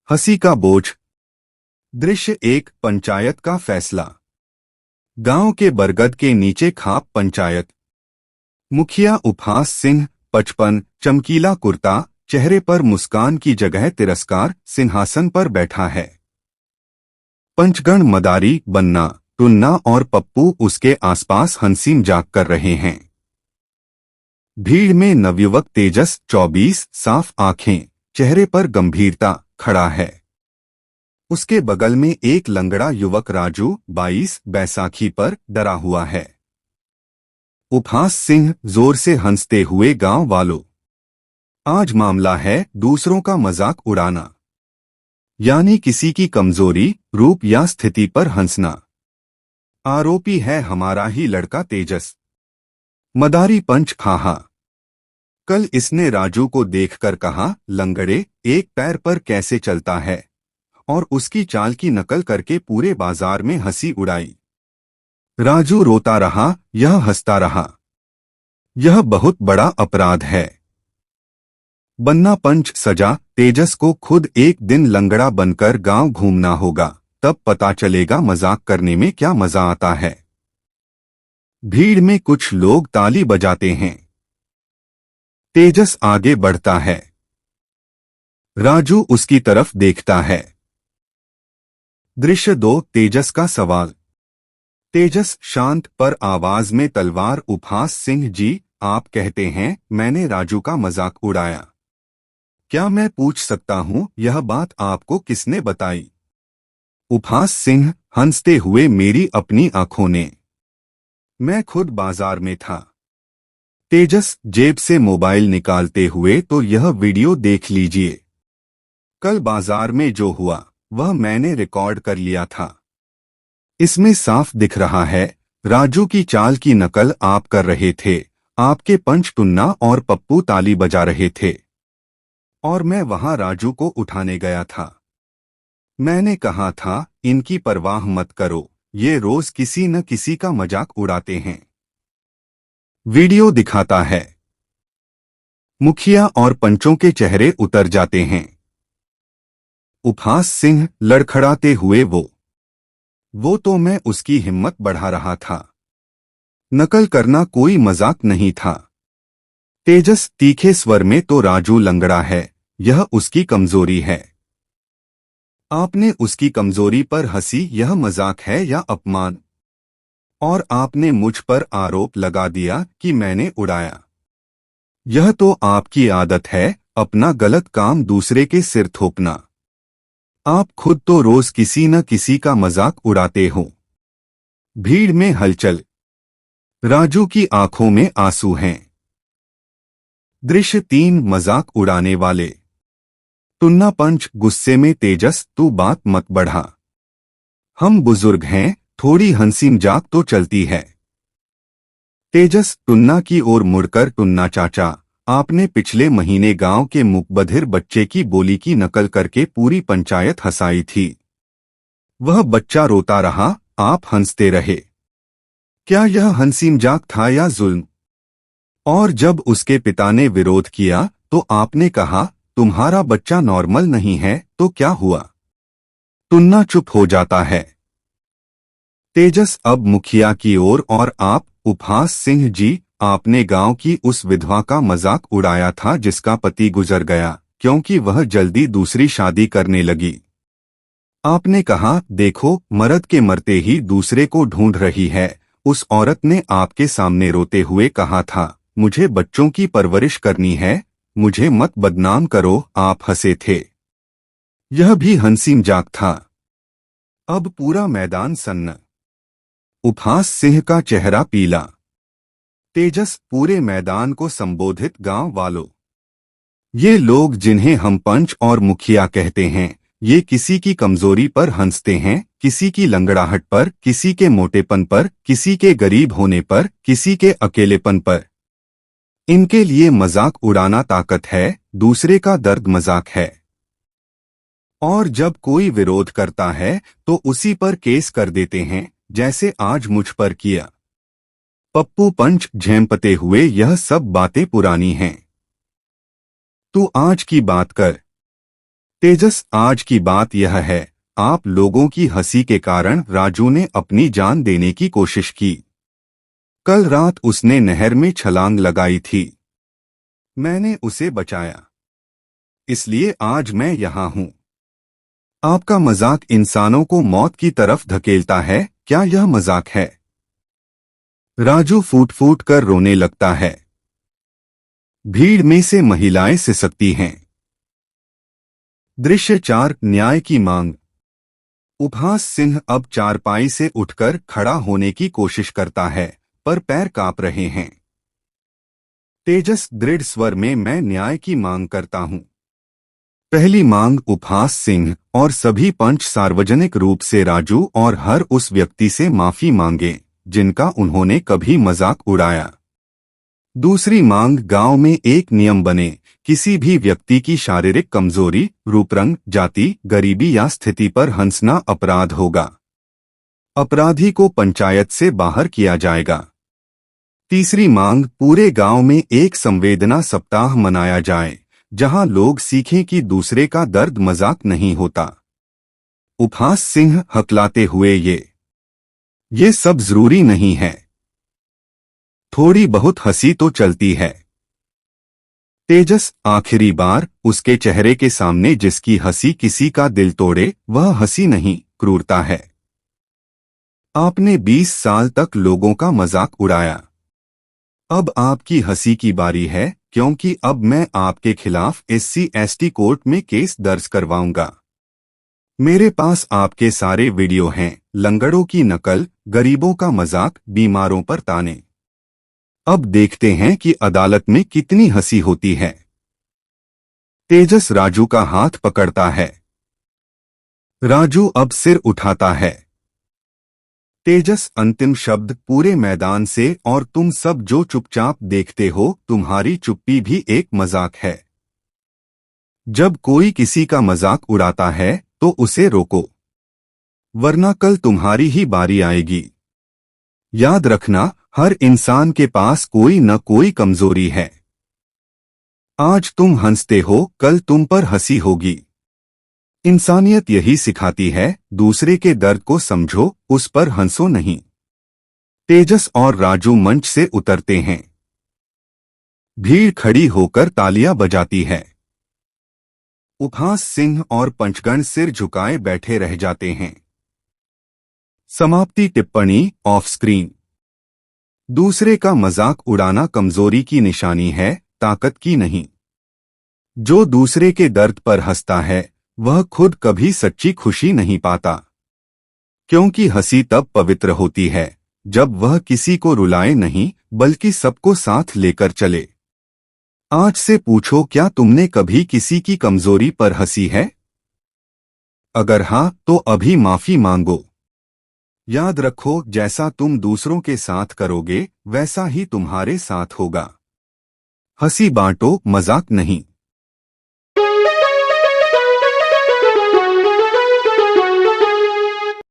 हंसी का बोझ। दृश्य एक। पंचायत का फैसला। गांव के बरगद के नीचे खाप पंचायत। मुखिया उपहास सिंह 55, चमकीला कुर्ता, चेहरे पर मुस्कान की जगह तिरस्कार, सिंहासन पर बैठा है। पंचगण मदारी, बन्ना, टुन्ना और पप्पू उसके आसपास हंसी मजाक कर रहे हैं। भीड़ में नवयुवक तेजस 24, साफ आंखें, चेहरे पर गंभीरता, खड़ा है। उसके बगल में एक लंगड़ा युवक राजू 22, बैसाखी पर डरा हुआ है। उपहास सिंह जोर से हंसते हुए, गांव वालों, आज मामला है दूसरों का मजाक उड़ाना, यानी किसी की कमजोरी, रूप या स्थिति पर हंसना। आरोपी है हमारा ही लड़का तेजस। मदारी पंच खाहा। कल इसने राजू को देखकर कहा, लंगड़े, एक पैर पर कैसे चलता है, और उसकी चाल की नकल करके पूरे बाजार में हंसी उड़ाई। राजू रोता रहा, यह हंसता रहा। यह बहुत बड़ा अपराध है। बन्ना पंच सजा, तेजस को खुद एक दिन लंगड़ा बनकर गांव घूमना होगा, तब पता चलेगा मजाक करने में क्या मजा आता है। भीड़ में कुछ लोग ताली बजाते हैं। तेजस आगे बढ़ता है। राजू उसकी तरफ देखता है। दृश्य 2। तेजस का सवाल। तेजस शांत पर आवाज में तलवार। उपहास सिंह जी, आप कहते हैं मैंने राजू का मजाक उड़ाया। क्या मैं पूछ सकता हूं यह बात आपको किसने बताई? उपहास सिंह हंसते हुए, मेरी अपनी आंखों ने। मैं खुद बाजार में था। तेजस जेब से मोबाइल निकालते हुए, तो यह वीडियो देख लीजिए। कल बाजार में जो हुआ वह मैंने रिकॉर्ड कर लिया था। इसमें साफ दिख रहा है राजू की चाल की नकल आप कर रहे थे। आपके पंच टुन्ना और पप्पू ताली बजा रहे थे और मैं वहां राजू को उठाने गया था। मैंने कहा था इनकी परवाह मत करो, ये रोज किसी न किसी का मजाक उड़ाते हैं। वीडियो दिखाता है। मुखिया और पंचों के चेहरे उतर जाते हैं। उपहास सिंह लड़खड़ाते हुए, वो तो मैं उसकी हिम्मत बढ़ा रहा था। नकल करना कोई मजाक नहीं था। तेजस तीखे स्वर में, तो राजू लंगड़ा है, यह उसकी कमजोरी है। आपने उसकी कमजोरी पर हंसी, यह मजाक है या अपमान? और आपने मुझ पर आरोप लगा दिया कि मैंने उड़ाया। यह तो आपकी आदत है, अपना गलत काम दूसरे के सिर थोपना। आप खुद तो रोज किसी न किसी का मजाक उड़ाते हो। भीड़ में हलचल। राजू की आंखों में आंसू हैं। दृश्य 3। मजाक उड़ाने वाले। टुन्ना पंच गुस्से में, तेजस तू बात मत बढ़ा, हम बुजुर्ग हैं, थोड़ी हंसी मजाक तो चलती है। तेजस टुन्ना की ओर मुड़कर, टुन्ना चाचा, आपने पिछले महीने गांव के मुकबधिर बच्चे की बोली की नकल करके पूरी पंचायत हंसाई थी। वह बच्चा रोता रहा, आप हंसते रहे। क्या यह हंसी मजाक था या जुल्म? और जब उसके पिता ने विरोध किया तो आपने कहा तुम्हारा बच्चा नॉर्मल नहीं है, तो क्या हुआ? टुन्ना चुप हो जाता है। तेजस अब मुखिया की ओर, और आप उपहास सिंह जी, आपने गांव की उस विधवा का मजाक उड़ाया था जिसका पति गुजर गया क्योंकि वह जल्दी दूसरी शादी करने लगी। आपने कहा देखो, मर्द के मरते ही दूसरे को ढूंढ रही है। उस औरत ने आपके सामने रोते हुए कहा था, मुझे बच्चों की परवरिश करनी है, मुझे मत बदनाम करो। आप हंसे थे। यह भी हंसी मजाक था। अब पूरा मैदान सन्न। उपहास सिंह का चेहरा पीला। तेजस पूरे मैदान को संबोधित, गांव वालों, ये लोग जिन्हें हम पंच और मुखिया कहते हैं, ये किसी की कमजोरी पर हंसते हैं, किसी की लंगड़ाहट पर, किसी के मोटेपन पर, किसी के गरीब होने पर, किसी के अकेलेपन पर। इनके लिए मजाक उड़ाना ताकत है, दूसरे का दर्द मजाक है। और जब कोई विरोध करता है तो उसी पर केस कर देते हैं, जैसे आज मुझ पर किया। पप्पू पंच झेंपते हुए, यह सब बातें पुरानी हैं, तू आज की बात कर। तेजस, आज की बात यह है, आप लोगों की हंसी के कारण राजू ने अपनी जान देने की कोशिश की। कल रात उसने नहर में छलांग लगाई थी। मैंने उसे बचाया, इसलिए आज मैं यहाँ हूँ। आपका मजाक इंसानों को मौत की तरफ धकेलता है, क्या यह मजाक है? राजू फूट फूट कर रोने लगता है। भीड़ में से महिलाएं सिसकती हैं। दृश्य 4, न्याय की मांग। उपहास सिंह अब चारपाई से उठकर खड़ा होने की कोशिश करता है, पर पैर कांप रहे हैं। तेजस दृढ़ स्वर में, मैं न्याय की मांग करता हूं। पहली मांग, उपहास सिंह और सभी पंच सार्वजनिक रूप से राजू और हर उस व्यक्ति से माफी मांगे जिनका उन्होंने कभी मजाक उड़ाया। दूसरी मांग, गांव में एक नियम बने, किसी भी व्यक्ति की शारीरिक कमजोरी, रूपरंग, जाति, गरीबी या स्थिति पर हंसना अपराध होगा। अपराधी को पंचायत से बाहर किया जाएगा। तीसरी मांग, पूरे गांव में एक संवेदना सप्ताह मनाया जाए, जहां लोग सीखें कि दूसरे का दर्द मजाक नहीं होता। उपहास सिंह हकलाते हुए, ये सब जरूरी नहीं है, थोड़ी बहुत हंसी तो चलती है। तेजस, आखिरी बार, उसके चेहरे के सामने जिसकी हंसी किसी का दिल तोड़े, वह हंसी नहीं, क्रूरता है। आपने 20 साल तक लोगों का मजाक उड़ाया। अब आपकी हंसी की बारी है, क्योंकि अब मैं आपके खिलाफ SC/ST कोर्ट में केस दर्ज करवाऊंगा। मेरे पास आपके सारे वीडियो हैं, लंगड़ों की नकल, गरीबों का मजाक, बीमारों पर ताने। अब देखते हैं कि अदालत में कितनी हंसी होती है। तेजस राजू का हाथ पकड़ता है। राजू अब सिर उठाता है। तेजस, अंतिम शब्द पूरे मैदान से, और तुम सब जो चुपचाप देखते हो, तुम्हारी चुप्पी भी एक मजाक है। जब कोई किसी का मजाक उड़ाता है तो उसे रोको, वरना कल तुम्हारी ही बारी आएगी। याद रखना, हर इंसान के पास कोई न कोई कमजोरी है। आज तुम हंसते हो, कल तुम पर हंसी होगी। इंसानियत यही सिखाती है, दूसरे के दर्द को समझो, उस पर हंसो नहीं। तेजस और राजू मंच से उतरते हैं। भीड़ खड़ी होकर तालियां बजाती है। उपहास सिंह और पंचगण सिर झुकाए बैठे रह जाते हैं। समाप्ति टिप्पणी, ऑफ स्क्रीन। दूसरे का मजाक उड़ाना कमजोरी की निशानी है, ताकत की नहीं। जो दूसरे के दर्द पर हंसता है, वह खुद कभी सच्ची खुशी नहीं पाता, क्योंकि हंसी तब पवित्र होती है जब वह किसी को रुलाए नहीं, बल्कि सबको साथ लेकर चले। आज से पूछो, क्या तुमने कभी किसी की कमजोरी पर हंसी है? अगर हाँ, तो अभी माफी मांगो। याद रखो, जैसा तुम दूसरों के साथ करोगे, वैसा ही तुम्हारे साथ होगा। हंसी बांटो, मजाक नहीं।